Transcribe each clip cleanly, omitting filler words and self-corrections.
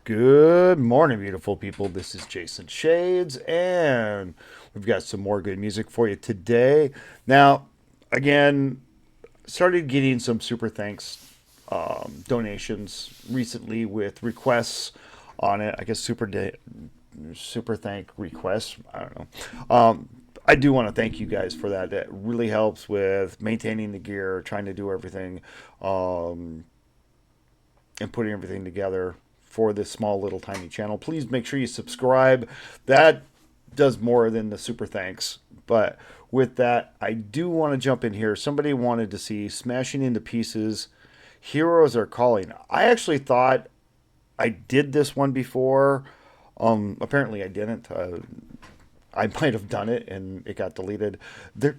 Good morning, beautiful people. This is Jason Shades, and we've got some more good music for you today. Now, again, started getting some super thanks donations recently with requests on it. I guess super thank requests. I don't know. I do want to thank you guys for that. That really helps with maintaining the gear, trying to do everything, and putting everything together for this small little tiny channel. Please make sure you subscribe. That does more than the super thanks. But with that, I do want to jump in here. Somebody wanted to see Smashing into Pieces, Heroes Are Calling. I actually thought I did this one before. Apparently I didn't. I might have done it and it got deleted. There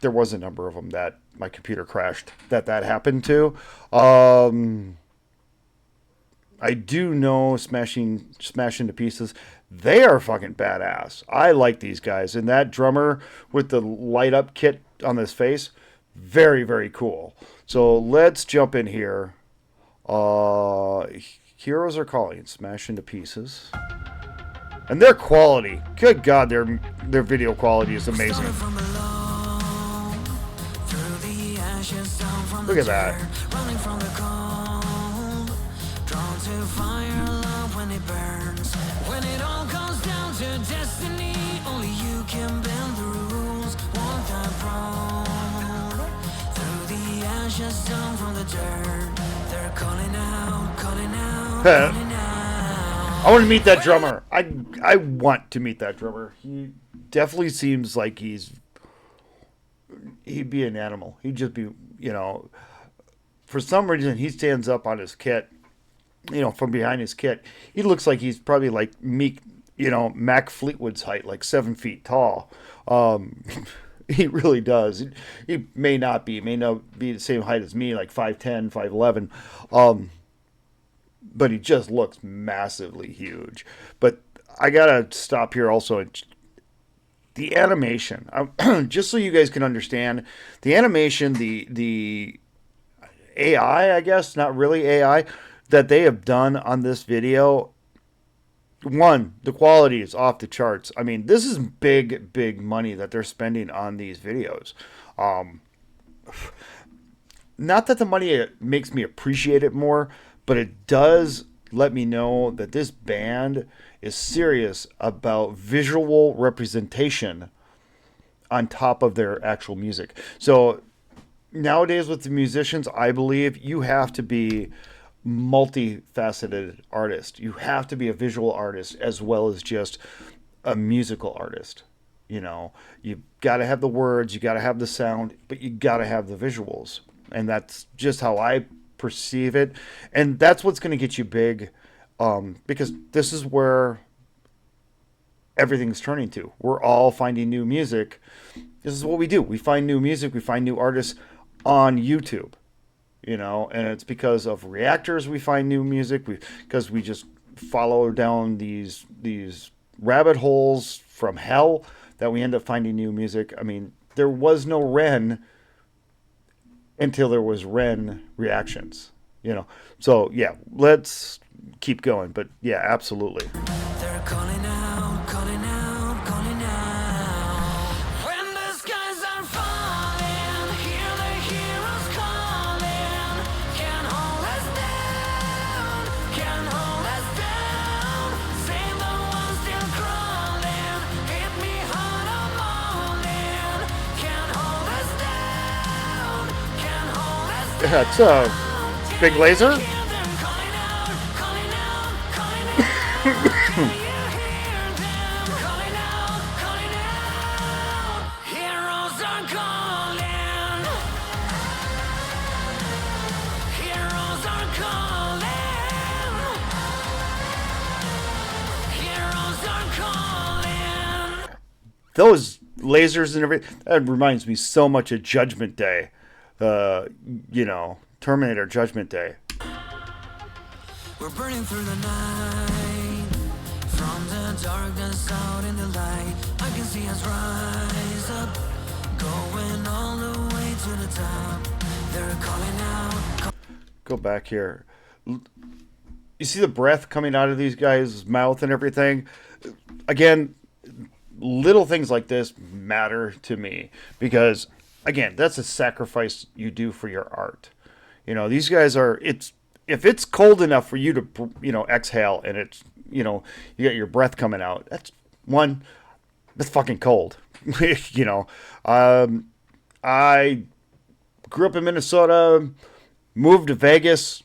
was a number of them that my computer crashed that happened to. I do know Smash into Pieces. They are fucking badass. I like these guys. And that drummer with the light up kit on his face, very, very cool. So let's jump in here. Heroes Are Calling, Smash into Pieces. And their quality, good God, their video quality is amazing. Look at that. To fire love when it burns. When it all comes down to destiny, only you can bend the rules. Want that road through the ashes down from the dirt. They're calling out, calling out, calling out. I want to meet that drummer. I want to meet that drummer. He definitely seems like he'd be an animal. He'd just be, for some reason he stands up on his kit. From behind his kit, he looks like he's probably like Mac Fleetwood's height, like 7 feet tall. He really does. He may not be the same height as me, like 5'10", 5'11". But he just looks massively huge. But I gotta stop here also. The animation, just so you guys can understand, the animation, the AI, I guess, not really AI, that they have done on this video. One, the quality is off the charts. I mean, this is big money that they're spending on these videos. Not that the money makes me appreciate it more, but it does let me know that this band is serious about visual representation on top of their actual music. So nowadays with the musicians, I believe you have to be multifaceted artist. You have to be a visual artist as well as just a musical artist. You got to have the words, you got to have the sound, but you got to have the visuals. And that's just how I perceive it. And that's what's going to get you big, because this is where everything's turning to. We're all finding new music. This is what we do. We find new music, we find new artists on YouTube. And it's because of reactors we find new music, because we just follow down these rabbit holes from hell that we end up finding new music. I mean, there was no Ren until there was Ren reactions, So yeah, let's keep going. But yeah, absolutely. They're calling out, calling out, calling out. When the skies are falling, hear the heroes calling. Can't hold us down, can't hold us down. Save the ones still crawling. Hit me hard, I'm all in. Can't hold us down, can't hold us down. Yeah, it's a big laser. Those lasers and everything, that reminds me so much of Judgment Day. Terminator Judgment Day. We're burning through the night, from the darkness out in the light. I can see us rise up, going all the way to the top. They're calling out. Go back here. you see the breath coming out of these guys' mouth and everything. Again, little things like this matter to me because, again, that's a sacrifice you do for your art. These guys are. It's if it's cold enough for you to exhale and it's you got your breath coming out. That's one. That's fucking cold. you know. I grew up in Minnesota, moved to Vegas.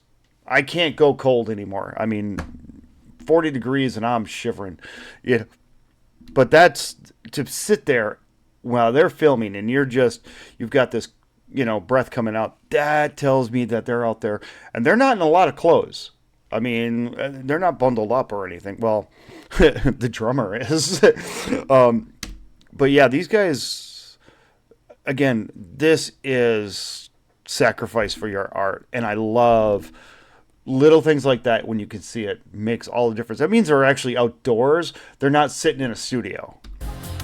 I can't go cold anymore. I mean, 40 degrees and I'm shivering. Yeah. But that's to sit there while they're filming and you've got this, breath coming out. That tells me that they're out there and they're not in a lot of clothes. I mean, they're not bundled up or anything. Well, the drummer is. But yeah, these guys, again, this is sacrifice for your art. And I love little things like that when you can see it makes all the difference. That means they're actually outdoors. They're not sitting in a studio.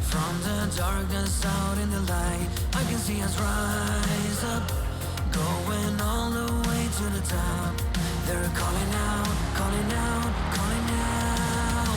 From the darkness out in the light, I can see us rise up, going all the way to the top. They're calling out, calling out, calling out.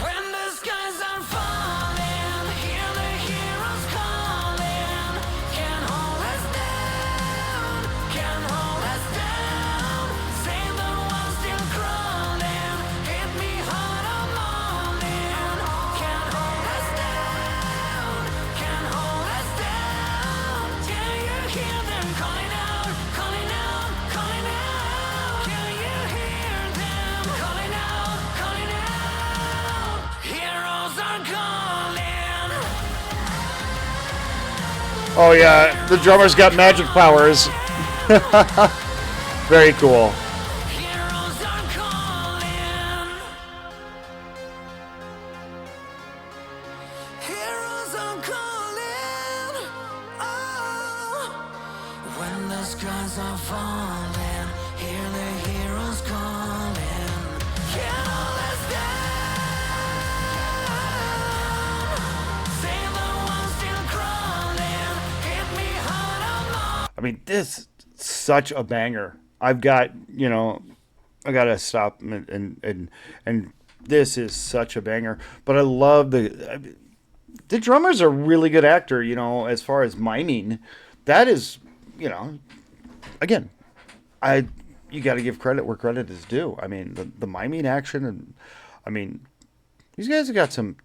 When the skies are falling, hear the heroes calling. Can't hold us down, can't hold us down. Save the ones still crawling. Hit me hard, I'm all in. Can't hold us down, can't hold us down. Can you hear them calling out, calling out, calling out? Can you hear them calling out, calling out? Heroes are calling. Oh yeah, the drummer's got magic powers. Very cool. Heroes are calling. Heroes are calling. Oh, when the skies are falling, hear the heroes calling. Can't hold us down. Save the ones still crawling. Hit me hard, I mean, this is such a banger. I've got, I gotta stop and this is such a banger. But I love the drummer's a really good actor, as far as miming. That is, again, you got to give credit where credit is due. I mean, the miming action, and I mean, these guys have got some.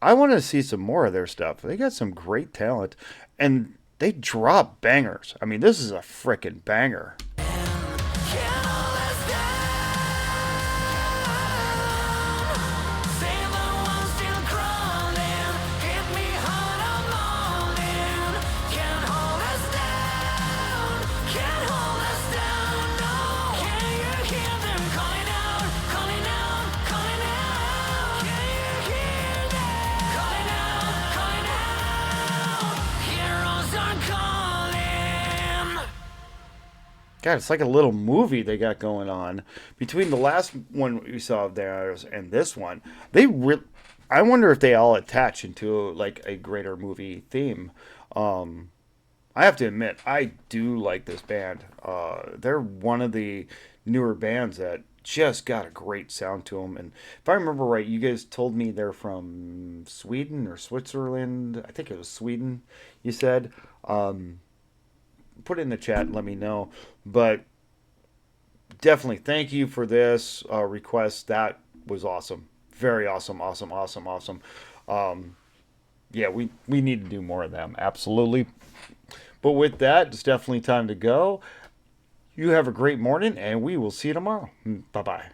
I want to see some more of their stuff. They got some great talent, and they drop bangers. I mean, this is a frickin' banger. God, it's like a little movie they got going on. Between the last one we saw of theirs and this one, I wonder if they all attach into like a greater movie theme. I have to admit, I do like this band. They're one of the newer bands that just got a great sound to them. And if I remember right, you guys told me they're from Sweden or Switzerland. I think it was Sweden, you said. Put it in the chat and let me know. But definitely thank you for this request. That was awesome. Very awesome, awesome, awesome, awesome. Yeah, we need to do more of them. Absolutely. But with that, it's definitely time to go. You have a great morning, and we will see you tomorrow. Bye-bye.